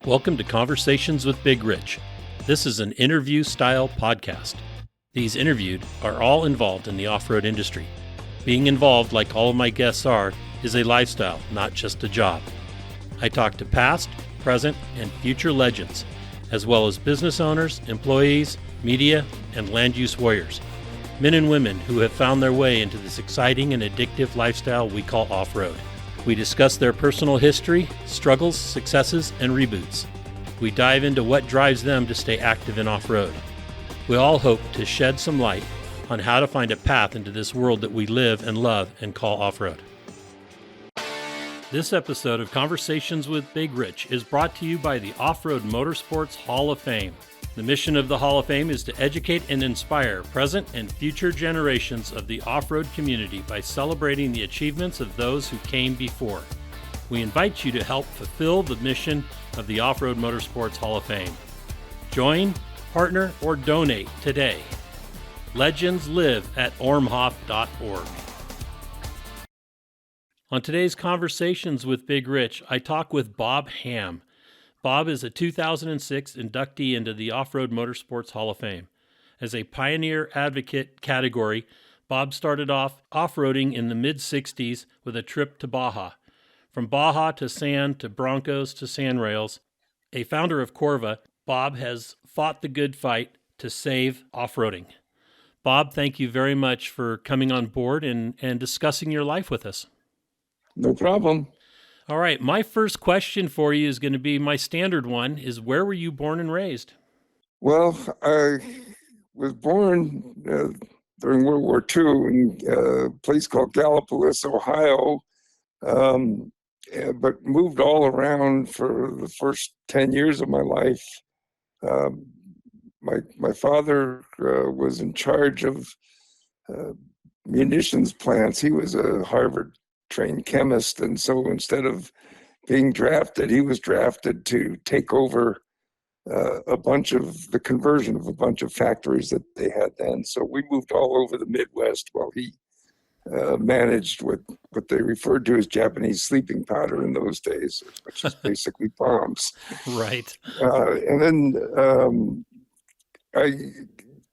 Welcome to Conversations with Big Rich. This is an interview-style podcast. These interviewed are all involved in the off-road industry. Being involved, like all of my guests are, is a lifestyle, not just a job. I talk to past, present, and future legends, as well as business owners, employees, media, and land use warriors. Men and women who have found their way into this exciting and addictive lifestyle we call off-road. We discuss their personal history, struggles, successes, and reboots. We dive into what drives them to stay active in off-road. We all hope to shed some light on how to find a path into this world that we live and love and call off-road. This episode of Conversations with Big Rich is brought to you by the Off-Road Motorsports Hall of Fame. The mission of the Hall of Fame is to educate and inspire present and future generations of the off-road community by celebrating the achievements of those who came before. We invite you to help fulfill the mission of the Off-Road Motorsports Hall of Fame. Join, partner, or donate today. Legends live at ORMHOF.org. On today's Conversations with Big Rich, I talk with Bob Ham. Bob is a 2006 inductee into the Off-Road Motorsports Hall of Fame. As a pioneer advocate category, Bob started off off-roading in the mid-60s with a trip to Baja. From Baja to sand to Broncos to sand rails, a founder of CORVA, Bob has fought the good fight to save off-roading. Bob, thank you very much for coming on board and discussing your life with us. No problem. All right, my first question for you is going to be my standard one, is where were you born and raised? Well, I was born during World War II in a place called Gallipolis, Ohio, but moved all around for the first 10 years of my life. My father was in charge of munitions plants. He was a Harvard-trained chemist, and so instead of being drafted, he was drafted to take over the conversion of a bunch of factories that they had then. So we moved all over the Midwest while he managed what they referred to as Japanese sleeping powder in those days, which is basically bombs. Right. And then I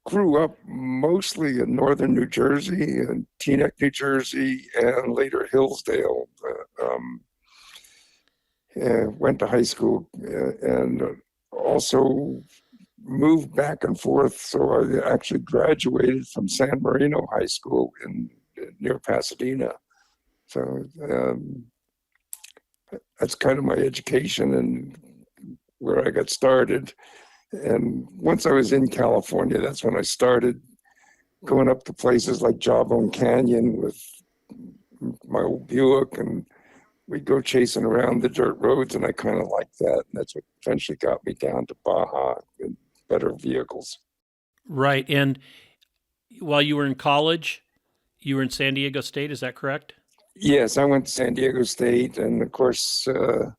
grew up mostly in northern New Jersey and Teaneck, New Jersey, and later Hillsdale. Went to high school and also moved back and forth. So I actually graduated from San Marino High School near Pasadena. So that's kind of my education and where I got started. And once I was in California, that's when I started going up to places like Jawbone Canyon with my old Buick, and we'd go chasing around the dirt roads, and I kind of liked that. And that's what eventually got me down to Baja and better vehicles. Right. And while you were in college, you were in San Diego State, is that correct? Yes, I went to San Diego State, and of course, it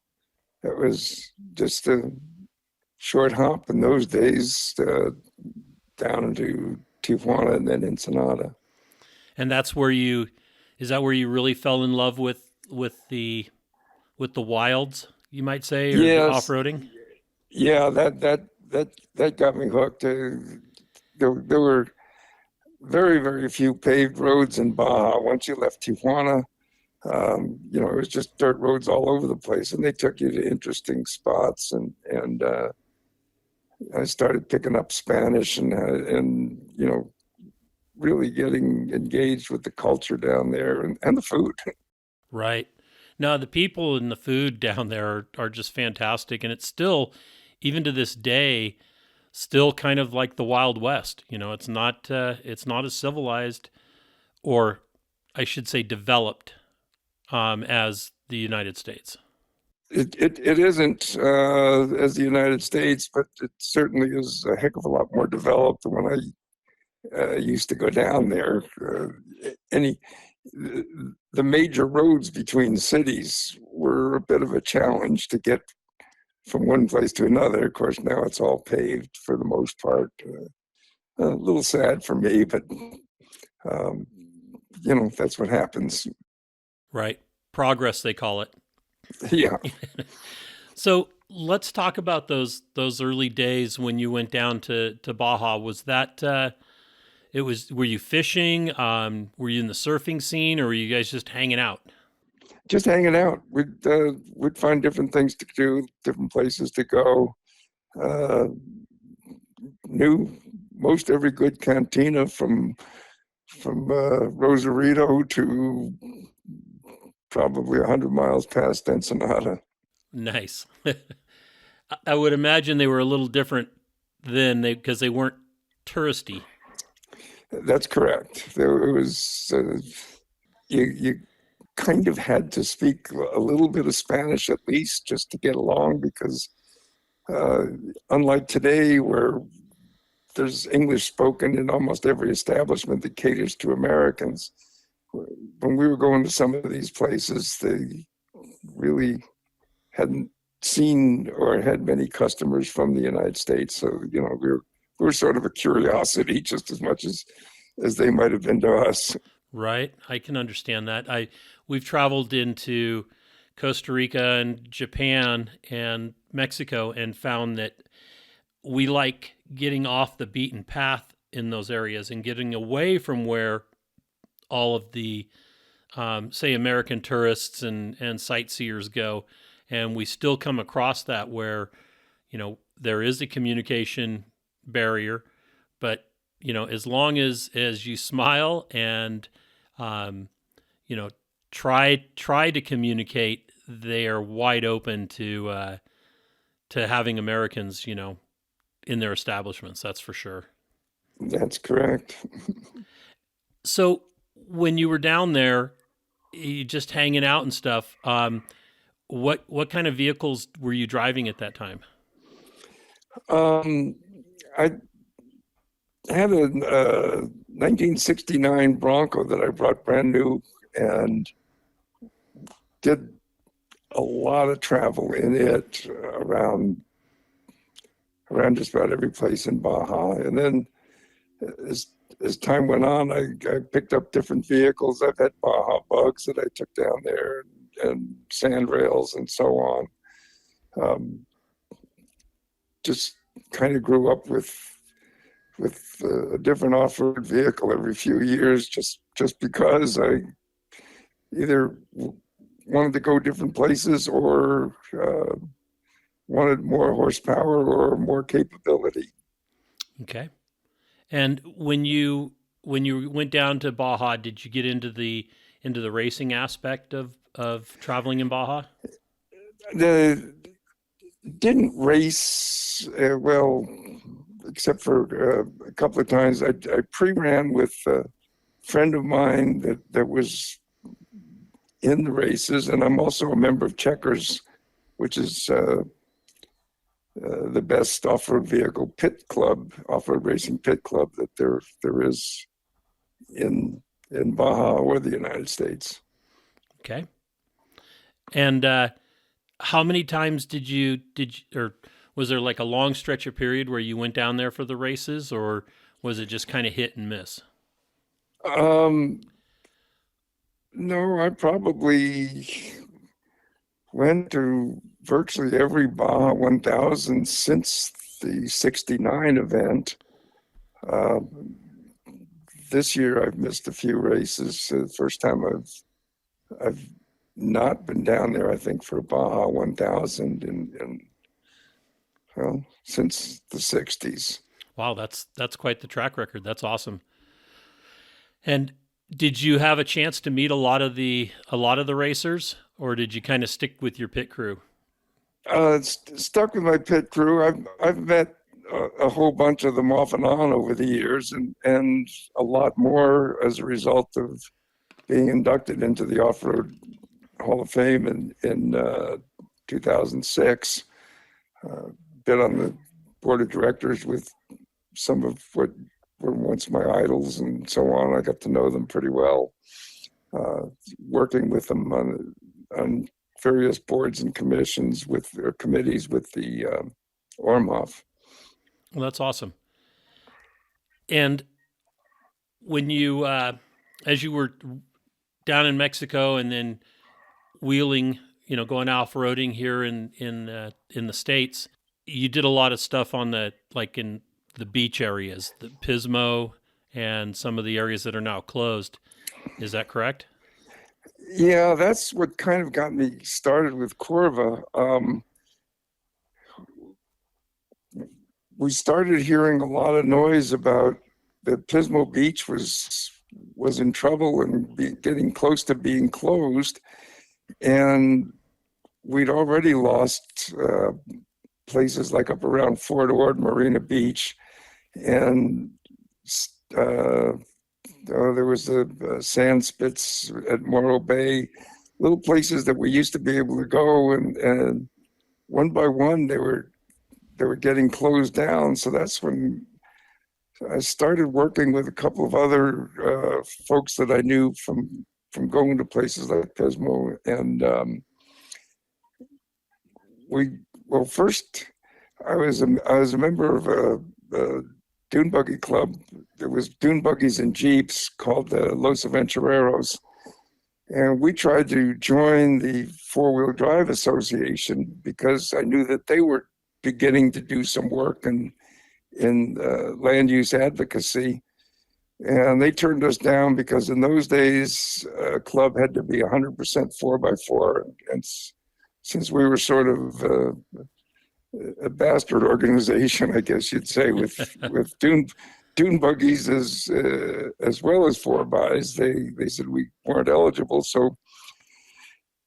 was just a short hop in those days down to Tijuana and then Ensenada. And that's where is that where you really fell in love with the wilds, you might say, or yes. the off-roading? Yeah, that got me hooked. There were very, very few paved roads in Baja. Once you left Tijuana, it was just dirt roads all over the place, and they took you to interesting spots. And I started picking up Spanish and really getting engaged with the culture down there and the food. Right. No, the people and the food down there are just fantastic, and it's still, even to this day, still kind of like the Wild West. It's not as civilized, or I should say developed, as the United States. It isn't as the United States, but it certainly is a heck of a lot more developed than when I used to go down there. The major roads between cities were a bit of a challenge to get from one place to another. Of course, now it's all paved for the most part. A little sad for me, but that's what happens. Right. Progress, they call it. Yeah. So let's talk about those early days when you went down to Baja. Was that were you fishing? Were you in the surfing scene, or were you guys just hanging out? Just hanging out. We'd find different things to do, different places to go. Uh, Knew most every good cantina from Rosarito to probably 100 miles past Ensenada. Nice. I would imagine they were a little different then, because they weren't touristy. That's correct. There was you kind of had to speak a little bit of Spanish at least just to get along because uh, unlike today where there's English spoken in almost every establishment that caters to Americans, when we were going to some of these places, they really hadn't seen or had many customers from the United States. So, we were sort of a curiosity just as much as they might have been to us. Right. I can understand that. We've traveled into Costa Rica and Japan and Mexico and found that we like getting off the beaten path in those areas and getting away from where all of the, say, American tourists and sightseers go. And we still come across that where, there is a communication barrier, but, as long as you smile and, try to communicate, they are wide open to having Americans, in their establishments. That's for sure. That's correct. So when you were down there, you just hanging out and stuff. What kind of vehicles were you driving at that time? I had a 1969 Bronco that I brought brand new and did a lot of travel in it around just about every place in Baja. And then as time went on, I picked up different vehicles. I've had Baja bugs that I took down there and sand rails and so on. Just kind of grew up with a different off-road vehicle every few years, just because I either wanted to go different places or wanted more horsepower or more capability. Okay. And when you went down to Baja, did you get into the racing aspect of traveling in Baja? Didn't race well, except for a couple of times. I pre-ran with a friend of mine that was in the races, and I'm also a member of Checkers, which is the best off-road vehicle pit club, off-road racing pit club that there is in Baja or the United States. Okay. And how many times or was there like a long stretch of period where you went down there for the races, or was it just kind of hit and miss? No, I probably went to virtually every Baja 1000 since the 69 event. This year I've missed a few races. The first time I've not been down there, I think, for Baja 1000 since the 60s. Wow, that's quite the track record. That's awesome. And did you have a chance to meet a lot of the racers, or did you kind of stick with your pit crew? Stuck with my pit crew. I've met a whole bunch of them off and on over the years, and a lot more as a result of being inducted into the Off-Road Hall of Fame in 2006. Been on the board of directors with some of what were once my idols and so on. I got to know them pretty well. Working with them on various boards and commissions or committees with the ORMHOF. Well, that's awesome. And when you, as you were down in Mexico and then wheeling going off-roading here in the States, you did a lot of stuff on in the beach areas, the Pismo and some of the areas that are now closed. Is that correct? Yeah, that's what kind of got me started with CORVA. We started hearing a lot of noise about that Pismo Beach was in trouble and getting close to being closed, and we'd already lost places like up around Fort Ord, Marina Beach, and there was the sand spits at Morro Bay, little places that we used to be able to go, and one by one they were getting closed down. So that's when I started working with a couple of other folks that I knew from going to places like Pismo, and first I was a member of a dune buggy club. There was dune buggies and Jeeps called the Los Aventureros. And we tried to join the four-wheel drive association because I knew that they were beginning to do some work in land use advocacy. And they turned us down because in those days, a club had to be 100% 4x4. And since we were sort of a bastard organization, I guess you'd say, with dune buggies as well as 4x, they said we weren't eligible. So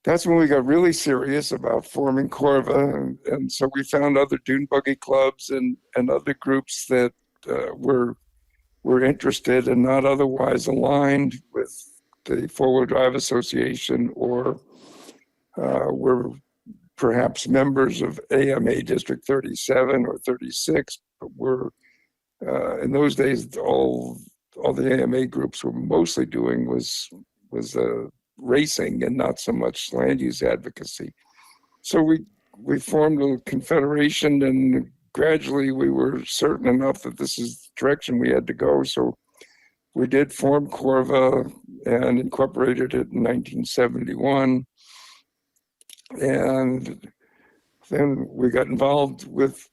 that's when we got really serious about forming CORVA, and so we found other dune buggy clubs and other groups that were interested and not otherwise aligned with the Four-Wheel Drive Association, or were perhaps members of AMA District 37 or 36, but were in those days all the AMA groups were mostly doing was racing and not so much land use advocacy. So we formed a confederation, and gradually we were certain enough that this is the direction we had to go. So we did form CORVA and incorporated it in 1971. And then we got involved with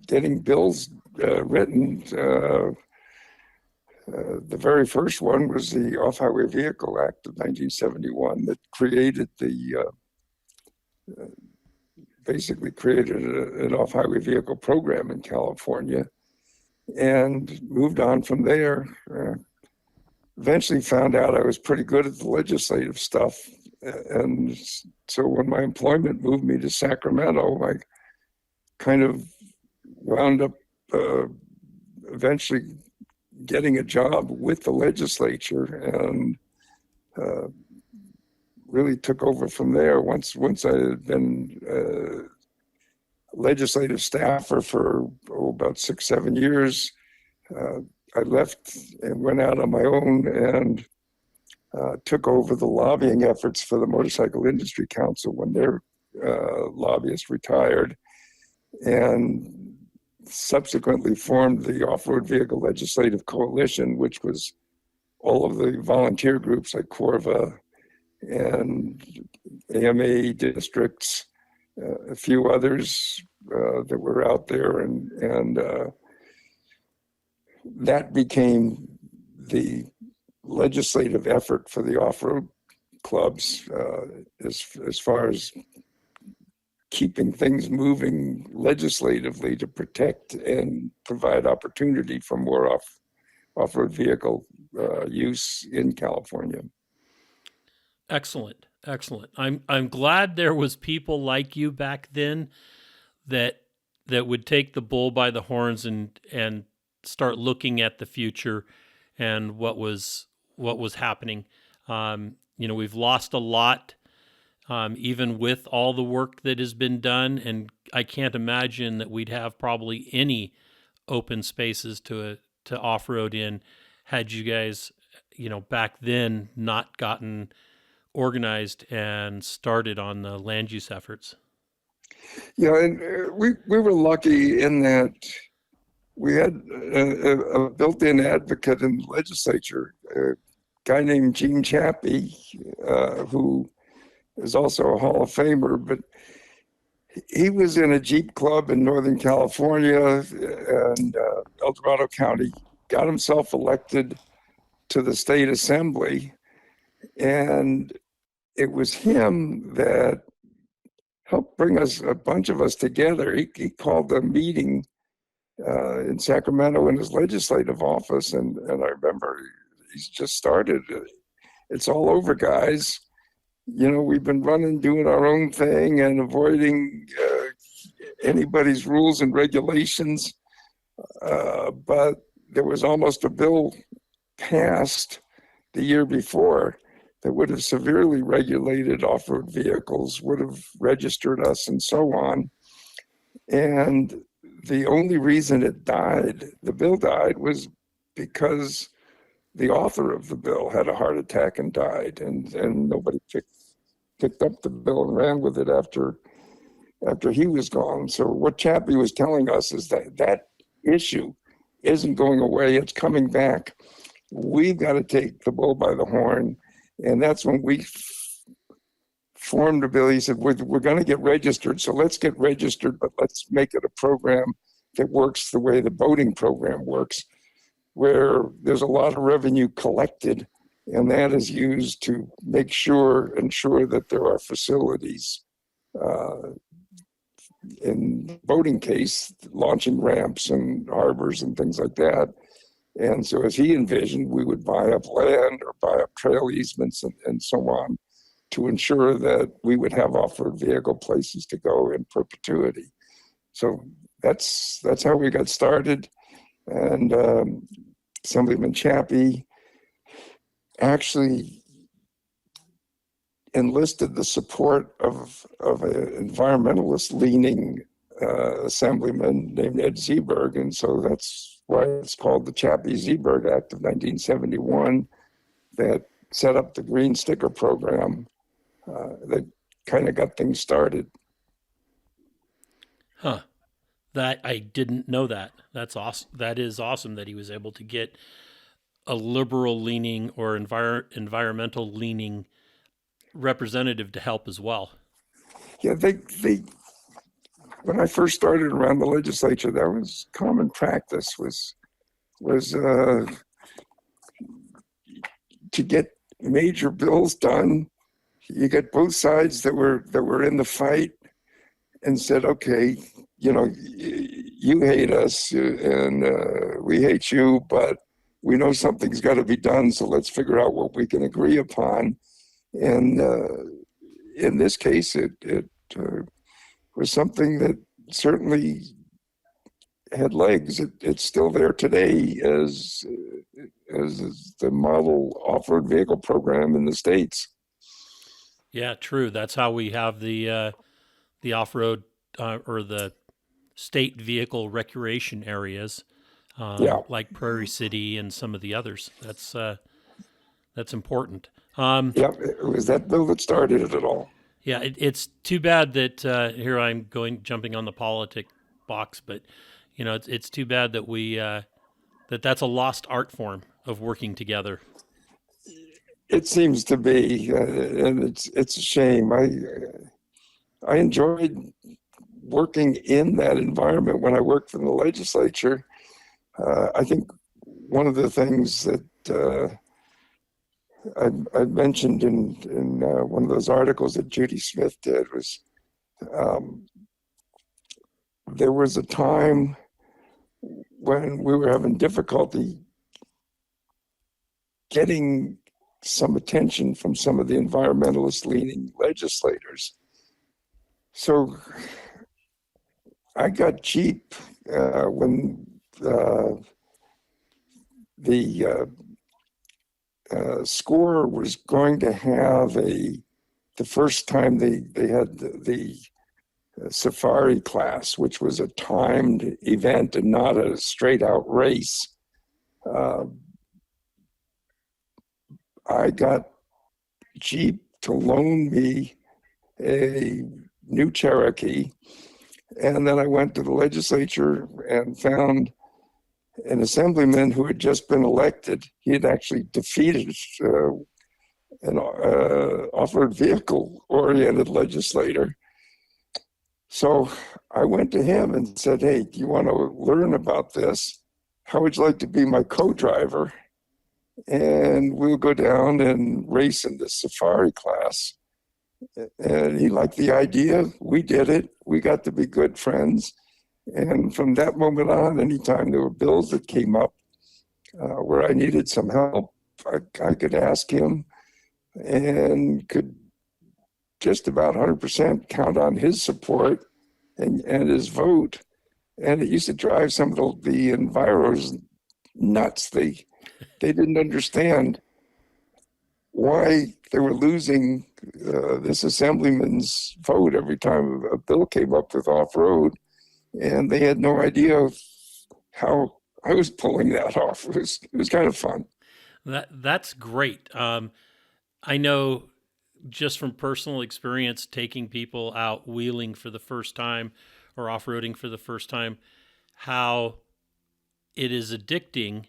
getting bills written. The very first one was the Off-Highway Vehicle Act of 1971 that created basically created an off-highway vehicle program in California, and moved on from there. Eventually found out I was pretty good at the legislative stuff. And so when my employment moved me to Sacramento, I kind of wound up eventually getting a job with the legislature, and really took over from there. Once I had been legislative staffer for about 6-7 years, I left and went out on my own and took over the lobbying efforts for the Motorcycle Industry Council when their lobbyist retired, and subsequently formed the Off-Road Vehicle Legislative Coalition, which was all of the volunteer groups like CORVA and AMA districts, a few others that were out there, and that became the legislative effort for the off-road clubs, as far as keeping things moving legislatively to protect and provide opportunity for more off-road vehicle use in California. Excellent. I'm glad there was people like you back then that would take the bull by the horns and start looking at the future and what was happening. We've lost a lot. Even with all the work that has been done, and I can't imagine that we'd have probably any open spaces to off-road in had you guys, back then not gotten organized and started on the land use efforts. Yeah, and we were lucky in that we had a built-in advocate in the legislature, a guy named Gene Chappie, who is also a Hall of Famer, but he was in a Jeep club in Northern California and El Dorado County, got himself elected to the state assembly, and it was him that helped bring us, a bunch of us together. He called a meeting in Sacramento in his legislative office, and I remember he's just started. It's all over, guys. You know, we've been doing our own thing and avoiding anybody's rules and regulations. But there was almost a bill passed the year before that would have severely regulated off-road vehicles, would have registered us and so on. And the only reason it died, the bill died, was because the author of the bill had a heart attack and died, and nobody picked up the bill and ran with it after he was gone. So what Chappie was telling us is that issue isn't going away, it's coming back. We've got to take the bull by the horn. And that's when we formed a bill. He said, we're going to get registered, so let's get registered, but let's make it a program that works the way the boating program works, where there's a lot of revenue collected, and that is used to ensure that there are facilities, in the boating case, launching ramps and harbors and things like that. And so as he envisioned, we would buy up land or buy up trail easements and so on to ensure that we would have off-road vehicle places to go in perpetuity. So that's how we got started. And Assemblyman Chappie actually enlisted the support of an environmentalist-leaning assemblyman named Ed Seeberg, and so that's why it's called the Chappie-Seeberg Act of 1971 that set up the green sticker program that kind of got things started. Huh. That I didn't know that. That's awesome. That is awesome that he was able to get a liberal-leaning or environmental-leaning representative to help as well. Yeah, they when I first started around the legislature, that was common practice, was to get major bills done. You get both sides that were in the fight and said, okay, you know, you hate us and we hate you, but we know something's got to be done, so let's figure out what we can agree upon. And in this case, it was something that certainly had legs. It's still there today as the model off-road vehicle program in the States. Yeah, true. That's how we have the off-road or the state vehicle recreation areas, like Prairie City and some of the others. That's important. Yeah, it was that bill that started it all. Yeah, it's too bad that here I'm jumping on the politic box, but you know, it's too bad that we that's a lost art form of working together. It seems to be, and it's a shame. I enjoyed working in that environment when I worked for the legislature. I think one of the things that I mentioned in one of those articles that Judy Smith did was there was a time when we were having difficulty getting some attention from some of the environmentalist-leaning legislators. So I got cheap when the SCORE was going to have the first time they had the safari class, which was a timed event and not a straight out race. I got Jeep to loan me a new Cherokee, and then I went to the legislature and found an assemblyman who had just been elected. He had actually defeated an off-road vehicle-oriented legislator. So I went to him and said, hey, do you want to learn about this? How would you like to be my co-driver? And we'll go down and race in the safari class. And he liked the idea. We did it. We got to be good friends. And from that moment on, anytime there were bills that came up where I needed some help, I could ask him and could just about 100% count on his support and his vote. And it used to drive some of the enviros nuts. They didn't understand why they were losing this assemblyman's vote every time a bill came up with off-road. And they had no idea how I was pulling that off. It was kind of fun. That's great. I know just from personal experience, taking people out wheeling for the first time or off-roading for the first time, how it is addicting.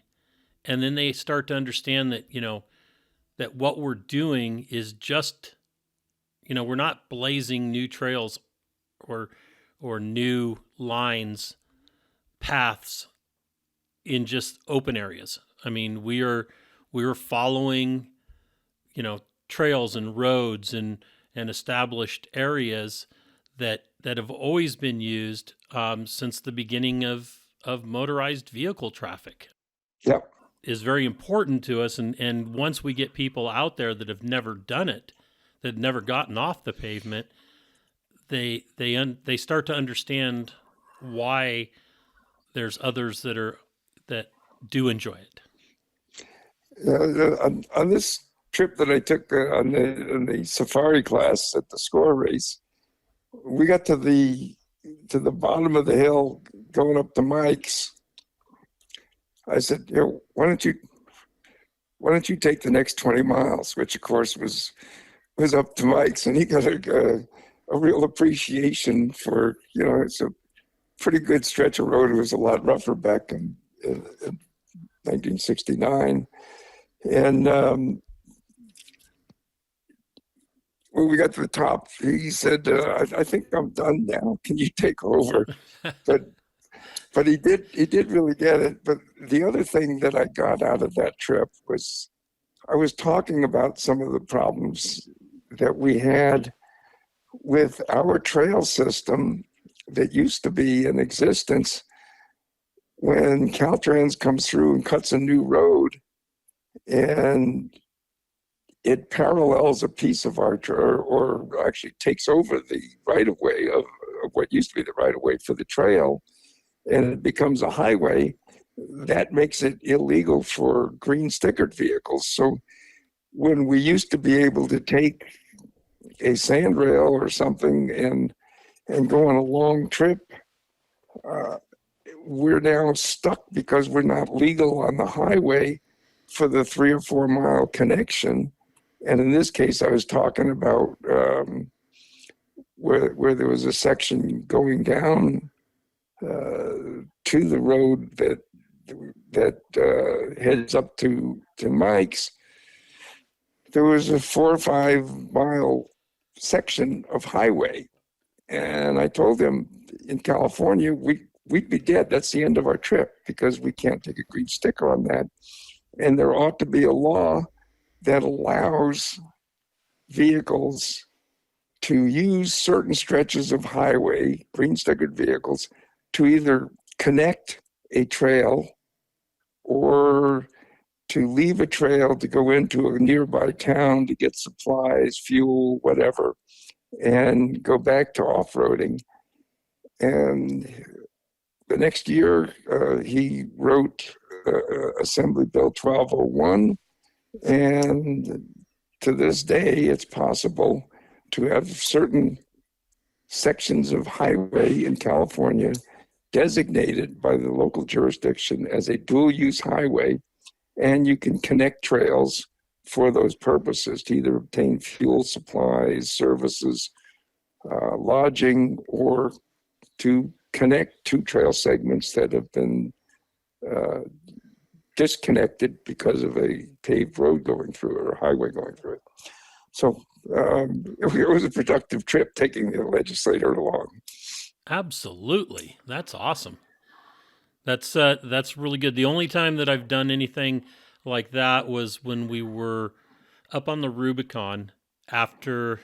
And then they start to understand that, that what we're doing is just, we're not blazing new trails or new lines, paths in just open areas. I mean, we are following, trails and roads and established areas that have always been used since the beginning of motorized vehicle traffic. Yep. Is very important to us. And once we get people out there that have never done it, that have never gotten off the pavement, they start to understand why there's others that do enjoy it. On this trip that I took on the safari class at the score race, we got to the bottom of the hill going up to Mike's. I said, why don't you take the next 20 miles, which of course was up to Mike's, and he got a real appreciation for, it's a pretty good stretch of road. It was a lot rougher back in 1969. And when we got to the top, he said, I think I'm done now. Can you take over? But he did really get it. But the other thing that I got out of that trip was I was talking about some of the problems that we had with our trail system that used to be in existence. When Caltrans comes through and cuts a new road and it parallels a piece of our or actually takes over the right-of-way of what used to be the right-of-way for the trail, and it becomes a highway, that makes it illegal for green stickered vehicles. So when we used to be able to take a sandrail or something and go on a long trip, we're now stuck because we're not legal on the highway for the 3 or 4 mile connection. And in this case, I was talking about where there was a section going down to the road that heads up to Mike's. There was a 4 or 5 mile section of highway, and I told them in California we'd be dead. That's the end of our trip because we can't take a green sticker on that. And there ought to be a law that allows vehicles to use certain stretches of highway, green stickered vehicles, to either connect a trail or to leave a trail to go into a nearby town to get supplies, fuel, whatever, and go back to off-roading. And the next year, he wrote Assembly Bill 1201, and to this day, it's possible to have certain sections of highway in California designated by the local jurisdiction as a dual-use highway, and you can connect trails for those purposes to either obtain fuel supplies, services, lodging, or to connect 2 trail segments that have been disconnected because of a paved road going through it or a highway going through it. So it was a productive trip taking the legislator along. Absolutely. That's awesome. That's really good. The only time that I've done anything like that was when we were up on the Rubicon after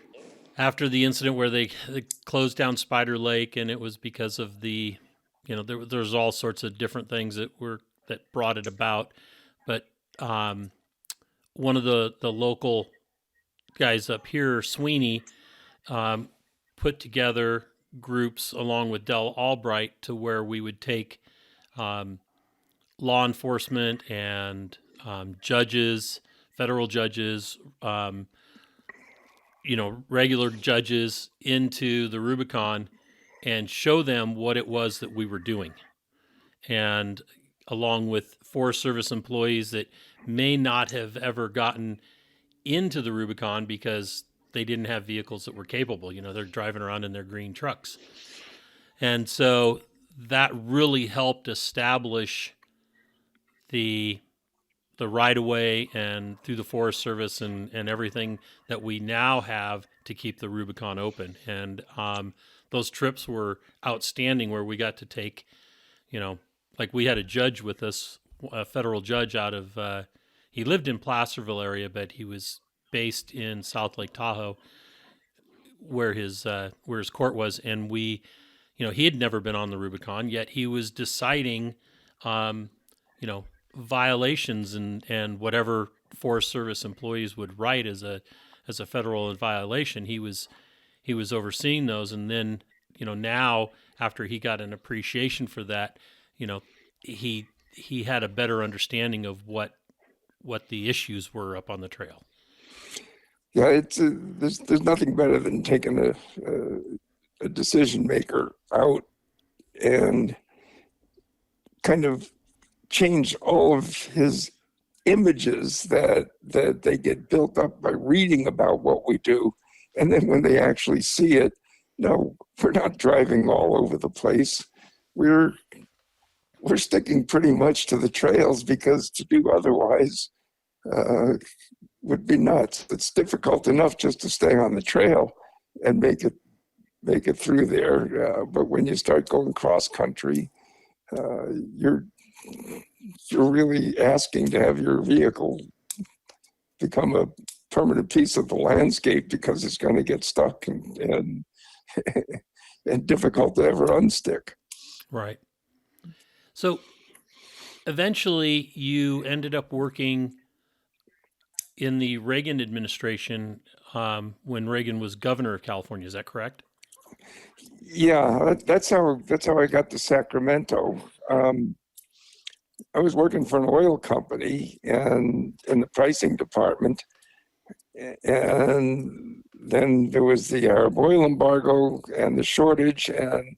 the incident where they closed down Spider Lake, and it was because of the, there's all sorts of different things that brought it about. But one of the local guys up here, Sweeney, put together groups along with Del Albright to where we would take law enforcement and judges, federal judges, regular judges into the Rubicon and show them what it was that we were doing. And along with Forest Service employees that may not have ever gotten into the Rubicon because they didn't have vehicles that were capable. They're driving around in their green trucks. And so that really helped establish the right-of-way and through the Forest Service and everything that we now have to keep the Rubicon open. And those trips were outstanding where we got to take, like we had a judge with us, a federal judge out of, he lived in Placerville area, but he was based in South Lake Tahoe where his court was. And we, he had never been on the Rubicon, yet he was deciding, violations and whatever Forest Service employees would write as a federal violation. He was overseeing those, and then now after he got an appreciation for that, he had a better understanding of what the issues were up on the trail. Yeah, it's there's nothing better than taking a decision maker out and kind of change all of his images that they get built up by reading about what we do. And then when they actually see it, no, we're not driving all over the place. We're sticking pretty much to the trails, because to do otherwise would be nuts. It's difficult enough just to stay on the trail and make it through there. But when you start going cross country, you're really asking to have your vehicle become a permanent piece of the landscape, because it's going to get stuck and difficult to ever unstick. Right. So eventually you ended up working in the Reagan administration when Reagan was governor of California. Is that correct? Yeah, that's how I got to Sacramento. I was working for an oil company and in the pricing department, and then there was the Arab oil embargo and the shortage, and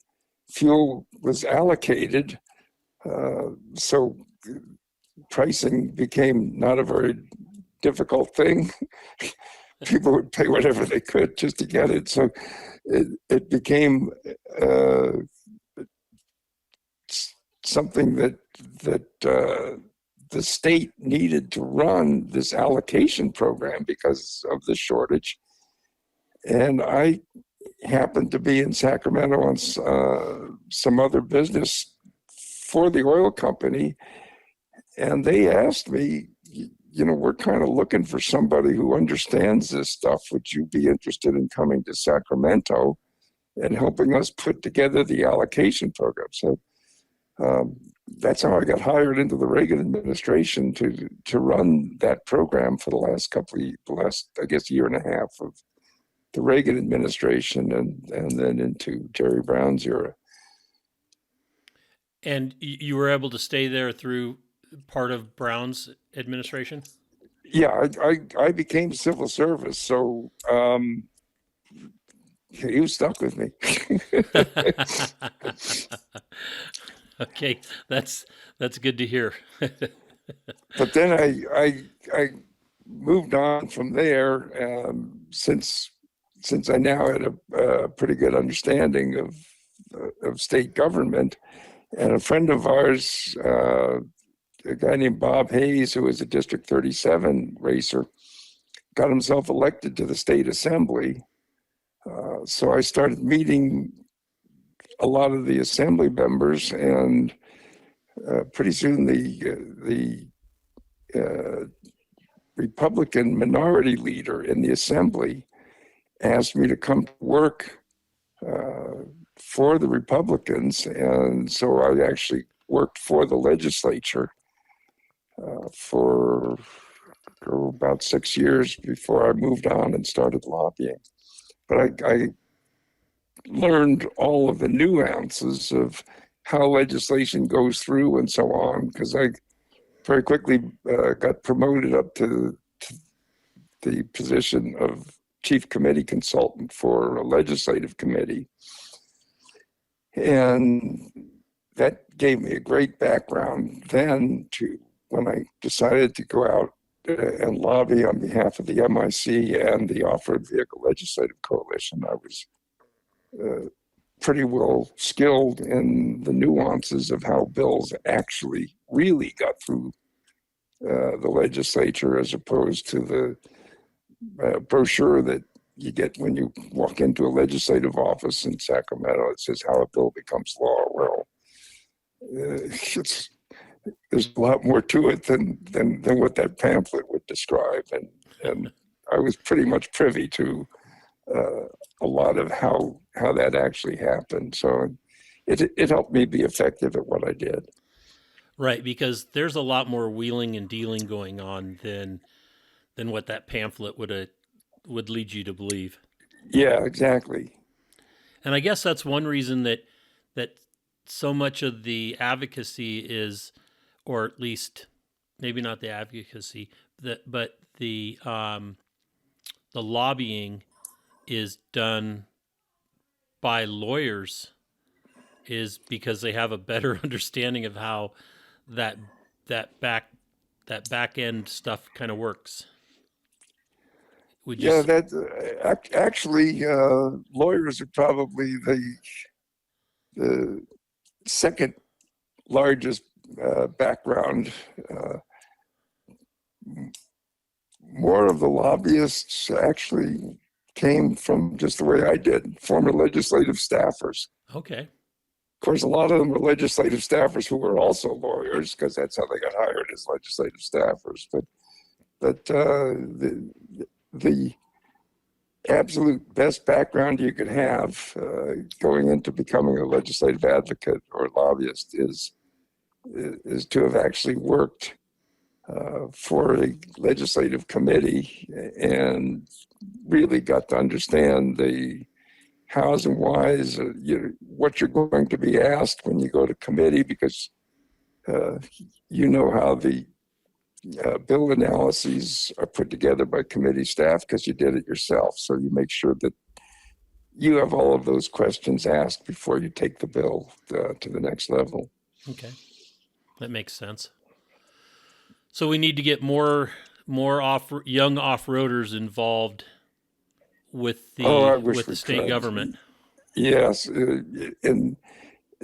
fuel was allocated, so pricing became not a very difficult thing. People would pay whatever they could just to get it. So it became something that the state needed to run this allocation program because of the shortage. And I happened to be in Sacramento on some other business for the oil company. And they asked me, we're kind of looking for somebody who understands this stuff. Would you be interested in coming to Sacramento and helping us put together the allocation program? So that's how I got hired into the Reagan administration to run that program for the last I guess, year and a half of the Reagan administration, and then into Jerry Brown's era. And you were able to stay there through part of Brown's administration? Yeah, I became civil service, so he was stuck with me. Okay, that's good to hear. But then I moved on from there, since I now had a pretty good understanding of state government, and a friend of ours a guy named Bob Hayes, who was a District 37 racer, got himself elected to the state assembly. So I started meeting a lot of the assembly members, and pretty soon the Republican minority leader in the assembly asked me to come to work for the Republicans, and so I actually worked for the legislature for about 6 years before I moved on and started lobbying. But I learned all of the nuances of how legislation goes through and so on, because I very quickly got promoted up to the position of chief committee consultant for a legislative committee. And that gave me a great background then to when I decided to go out and lobby on behalf of the MIC and the Off-Road Vehicle Legislative Coalition. I was pretty well skilled in the nuances of how bills actually really got through the legislature, as opposed to the brochure that you get when you walk into a legislative office in Sacramento. It says how a bill becomes law. Well, there's a lot more to it than what that pamphlet would describe, and I was pretty much privy to a lot of how that actually happened. So it helped me be effective at what I did. Right, because there's a lot more wheeling and dealing going on than what that pamphlet would lead you to believe. Yeah, exactly. And I guess that's one reason that so much of the advocacy is, or at least maybe not the advocacy, but the lobbying is done by lawyers, is because they have a better understanding of how that back end stuff kind of works. Yeah, that actually lawyers are probably the second largest background. More of the lobbyists actually came from just the way I did, former legislative staffers. Okay. Of course, a lot of them were legislative staffers who were also lawyers, because that's how they got hired as legislative staffers. But the absolute best background you could have going into becoming a legislative advocate or lobbyist is to have actually worked for a legislative committee and really got to understand the hows and whys, what you're going to be asked when you go to committee, because you know how the bill analyses are put together by committee staff because you did it yourself. So you make sure that you have all of those questions asked before you take the bill to the next level. Okay, that makes sense. So we need to get more young off-roaders involved with the state government. Yes, in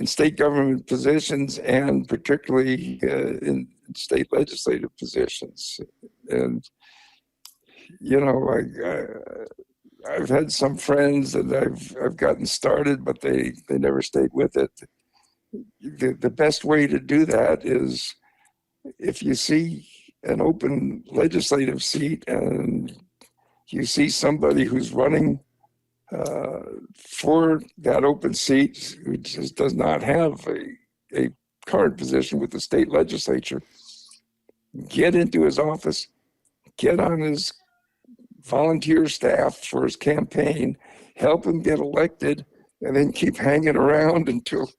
state government positions, and particularly in state legislative positions. And I've had some friends that I've gotten started, but they never stayed with it. The best way to do that is, if you see an open legislative seat and you see somebody who's running for that open seat who just does not have a current position with the state legislature, get into his office, get on his volunteer staff for his campaign, help him get elected, and then keep hanging around until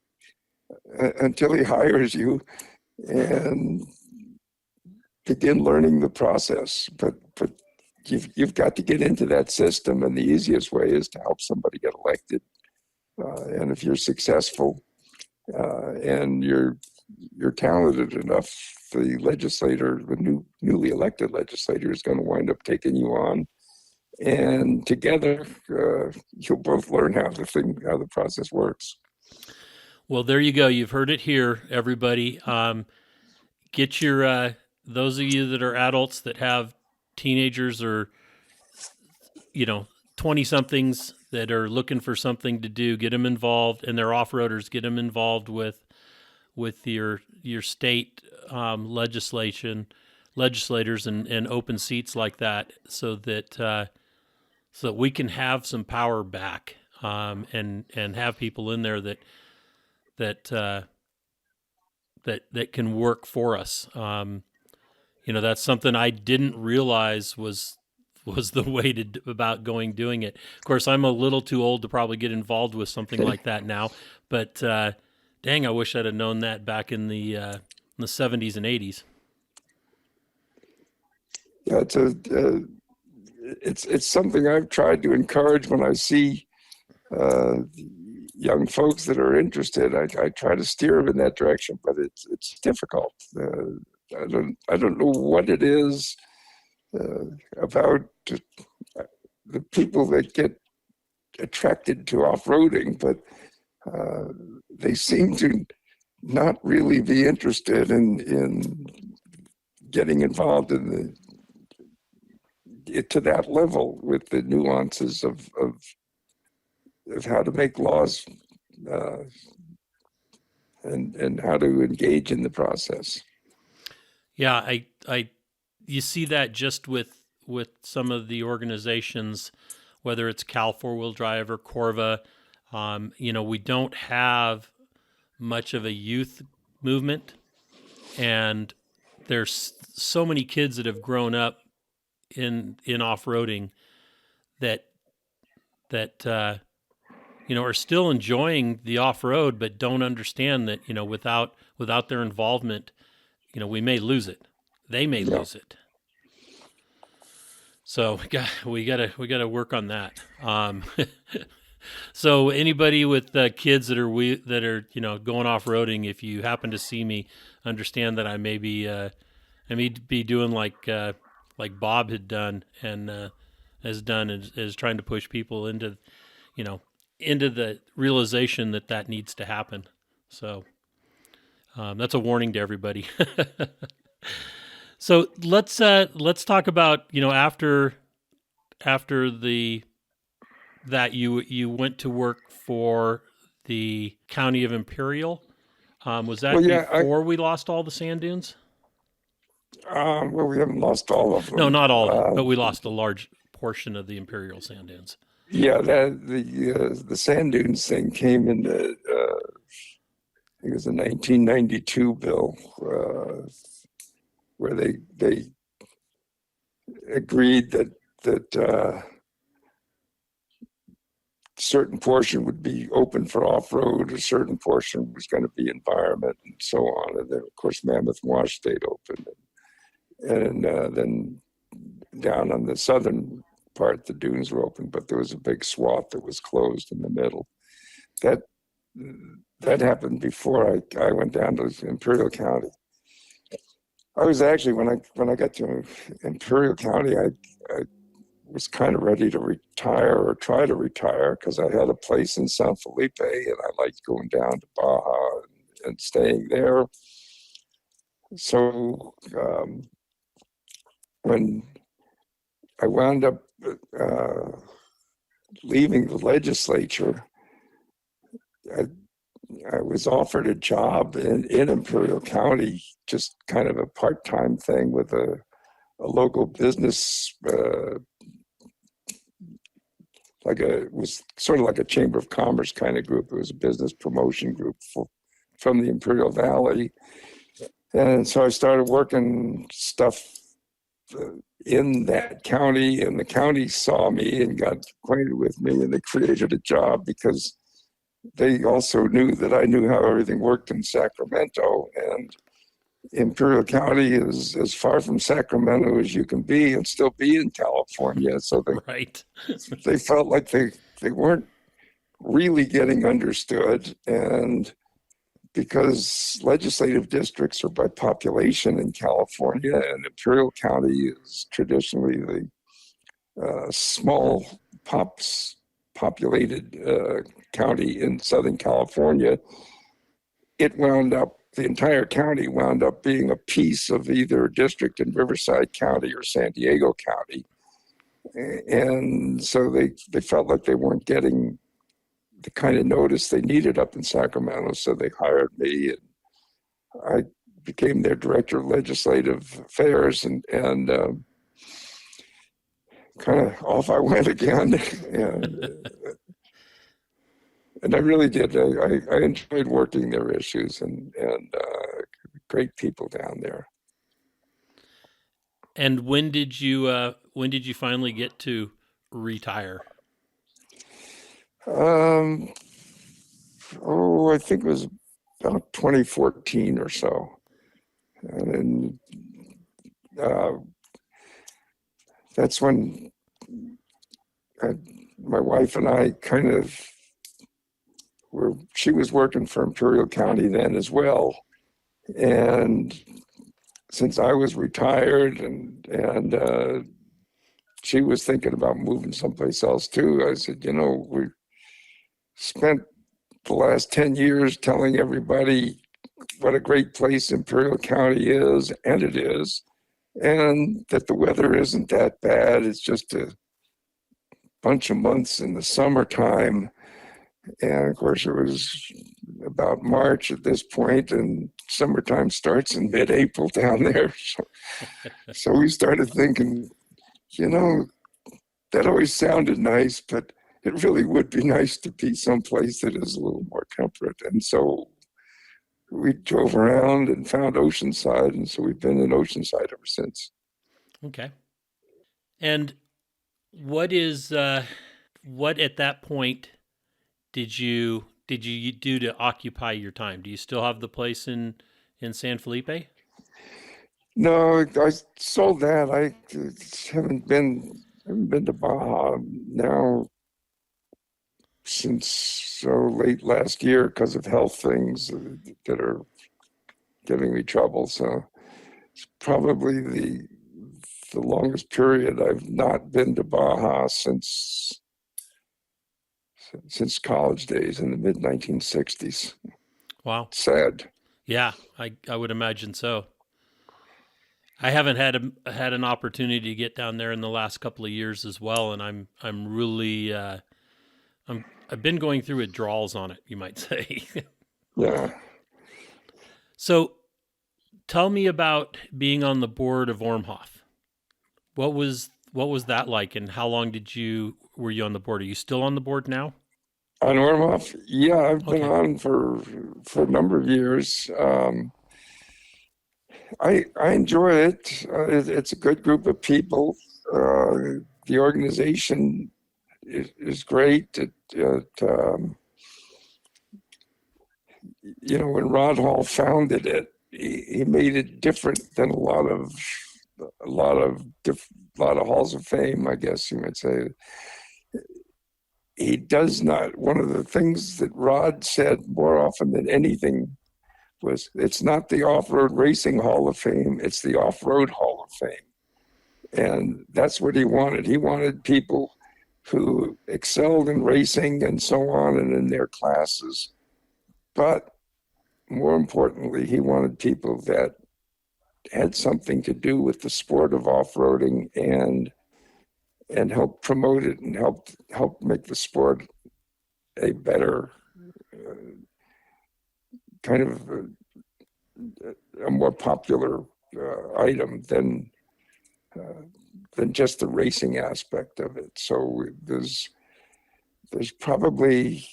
he hires you, and begin learning the process. But you've got to get into that system, and the easiest way is to help somebody get elected. And if you're successful and you're talented enough, the legislator, the newly elected legislator, is going to wind up taking you on, and together you'll both learn how the process works. Well, there you go. You've heard it here, everybody. get your those of you that are adults that have teenagers or 20 somethings that are looking for something to do, get them involved, and they're off-roaders, get them involved with your state legislators and open seats like that, so that we can have some power back, and have people in there that can work for us. That's something I didn't realize was the way about doing it. Of course, I'm a little too old to probably get involved with something like that now, but dang, I wish I'd have known that back in the 70s and 80s. Yeah, it's something I've tried to encourage when I see young folks that are interested. I try to steer them in that direction, but it's difficult. I don't know what it is about the people that get attracted to off-roading, but they seem to not really be interested in getting involved to that level with the nuances of how to make laws and how to engage in the process. Yeah, you see that just with some of the organizations, whether it's Cal 4-Wheel Drive or CORVA. We don't have much of a youth movement, and there's so many kids that have grown up in off-roading that are still enjoying the off-road, but don't understand that without their involvement, we may lose it. They may lose it. So we gotta work on that. So anybody with kids that are going off-roading, if you happen to see me, understand that I may be doing like Bob had done and has done, is trying to push people into the realization that needs to happen. So that's a warning to everybody. So let's talk about after that you went to work for the County of Imperial. Was that before we lost all the sand dunes? Well, we haven't lost all of them. No, not all of them, but we lost a large portion of the Imperial sand dunes. Yeah, the sand dunes thing came in I think it was a 1992 bill, where they agreed that certain portion would be open for off-road, a certain portion was going to be environment, and so on. And then, of course, Mammoth Wash stayed open, and then down on the southern part, the dunes were open, but there was a big swath that was closed in the middle. That happened before I went down to Imperial County. I was actually, when I got to Imperial County, I was kind of ready to retire or try to retire, because I had a place in San Felipe and I liked going down to Baja and staying there. So when I wound up leaving the legislature, I was offered a job in Imperial County, just kind of a part-time thing with a local business, it was sort of like a Chamber of Commerce kind of group. It was a business promotion group from the Imperial Valley. And so I started working stuff in that county, and the county saw me and got acquainted with me, and they created a job because they also knew that I knew how everything worked in Sacramento, and Imperial County is as far from Sacramento as you can be and still be in California. So they felt like they weren't really getting understood. And because legislative districts are by population in California, and Imperial County is traditionally the small populated county in Southern California, it wound up the entire county wound up being a piece of either a district in Riverside County or San Diego County. And so they felt like they weren't getting the kind of notice they needed up in Sacramento. So they hired me, and I became their director of legislative affairs, and kind of off I went again. And I really did. I enjoyed working their issues, and great people down there. And when did you finally get to retire? I think it was about 2014 or so. And then that's when my wife and I kind of she was working for Imperial County then as well. And since I was retired and she was thinking about moving someplace else too, I said, we spent the last 10 years telling everybody what a great place Imperial County is, and it is, and that the weather isn't that bad. It's just a bunch of months in the summertime. And of course, it was about March at this point, and summertime starts in mid-April down there. So we started thinking, that always sounded nice, but it really would be nice to be someplace that is a little more temperate. And so we drove around and found Oceanside, and so we've been in Oceanside ever since. Okay. And what at that point did you do to occupy your time? Do you still have the place in San Felipe? No, I sold that. I haven't been to Baja now since so late last year because of health things that are giving me trouble. So it's probably the longest period I've not been to Baja since college days in the mid 1960s. Wow. Sad. Yeah, I would imagine so. I haven't had an opportunity to get down there in the last couple of years as well, and I'm really I've been going through withdrawals on it, you might say. Yeah. So, tell me about being on the board of ORMHOF. What was that like, and how long were you on the board? Are you still on the board now? On ORMHOF? Yeah, I've been Okay. on for a number of years. I enjoy it. It's a good group of people. The organization is great. When Rod Hall founded it, he made it different than a lot of halls of fame, I guess you might say. He does not. One of the things that Rod said more often than anything was, it's not the off-road racing hall of fame, it's the off-road hall of fame. And that's what he wanted. He wanted people who excelled in racing and so on and in their classes. But more importantly, he wanted people that had something to do with the sport of off-roading and help promote it and help make the sport a better kind of a more popular item than just the racing aspect of it. So there's probably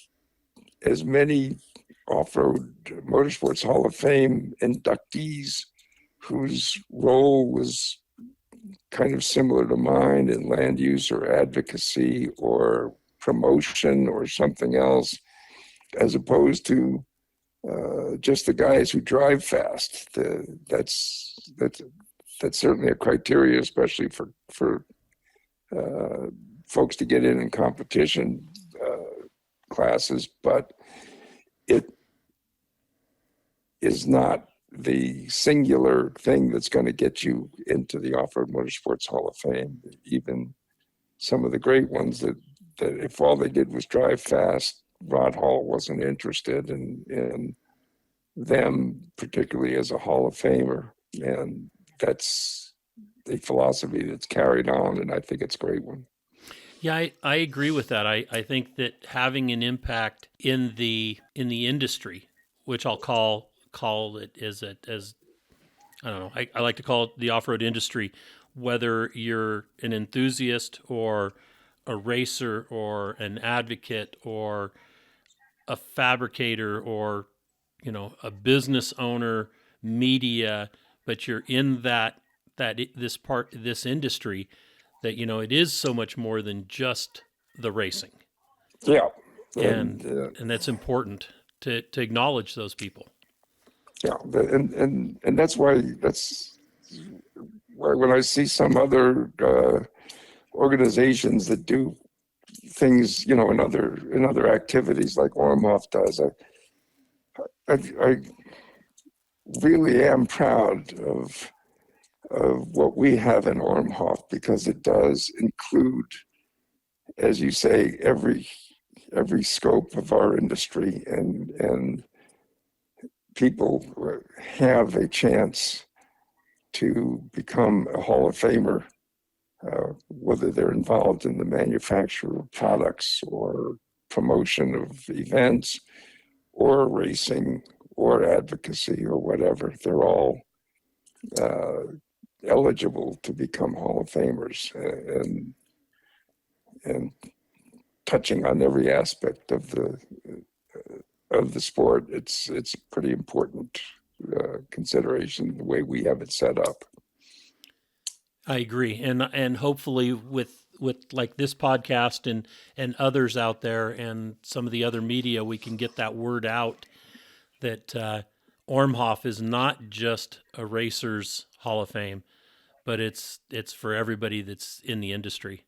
as many off-road motorsports Hall of Fame inductees whose role was kind of similar to mine in land use or advocacy or promotion or something else, as opposed to just the guys who drive fast. That's certainly a criteria, especially for folks to get in competition classes, but it is not the singular thing that's going to get you into the Off-Road Motorsports Hall of Fame. Even some of the great ones that if all they did was drive fast, Rod Hall wasn't interested in them, particularly as a Hall of Famer. And that's a philosophy that's carried on, and I think it's a great one. Yeah, I agree with that. I think that having an impact in the industry, which I'll call it as I don't know, I like to call it the off-road industry, whether you're an enthusiast or a racer or an advocate or a fabricator or, you know, a business owner, media, but you're in this industry, that, you know, it is so much more than just the racing. Yeah. And that's important to acknowledge those people. Yeah, and that's why when I see some other organizations that do things, you know, in other activities like ORMHOF does, I really am proud of what we have in ORMHOF, because it does include, as you say, every scope of our industry, and people have a chance to become a Hall of Famer, whether they're involved in the manufacture of products or promotion of events or racing or advocacy or whatever. They're all eligible to become Hall of Famers, and touching on every aspect of the sport. It's pretty important consideration the way we have it set up. I agree, and hopefully with like this podcast and others out there and some of the other media, we can get that word out that ORMHOF is not just a racer's Hall of Fame, but it's for everybody that's in the industry.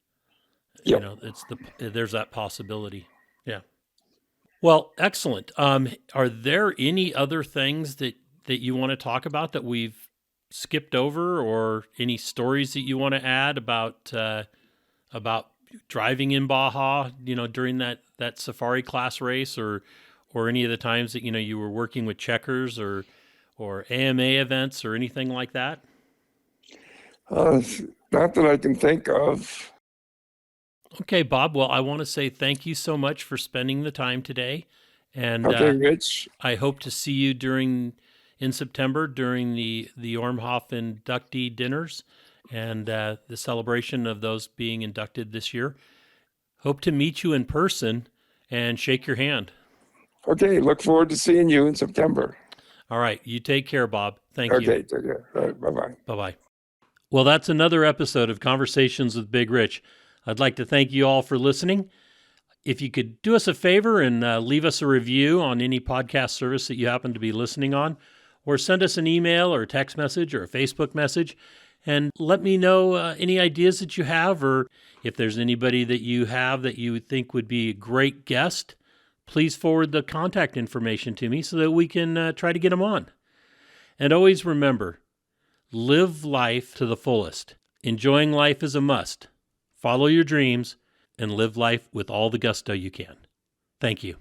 Yep. You know, there's that possibility. Yeah. Well, excellent. Are there any other things that you want to talk about that we've skipped over, or any stories that you want to add about driving in Baja, you know, during that safari class race, or any of the times that, you know, you were working with checkers or AMA events or anything like that? Not that I can think of. Okay, Bob. Well, I want to say thank you so much for spending the time today. And Okay, Rich. I hope to see you in September during the ORMHOF inductee dinners and the celebration of those being inducted this year. Hope to meet you in person and shake your hand. Okay, look forward to seeing you in September. All right, you take care, Bob. Thank you. Okay, take care. All right, bye-bye. Bye-bye. Well, that's another episode of Conversations with Big Rich. I'd like to thank you all for listening. If you could do us a favor and leave us a review on any podcast service that you happen to be listening on, or send us an email or a text message or a Facebook message, and let me know any ideas that you have, or if there's anybody that you have that you think would be a great guest, please forward the contact information to me so that we can try to get them on. And always remember, live life to the fullest. Enjoying life is a must. Follow your dreams and live life with all the gusto you can. Thank you.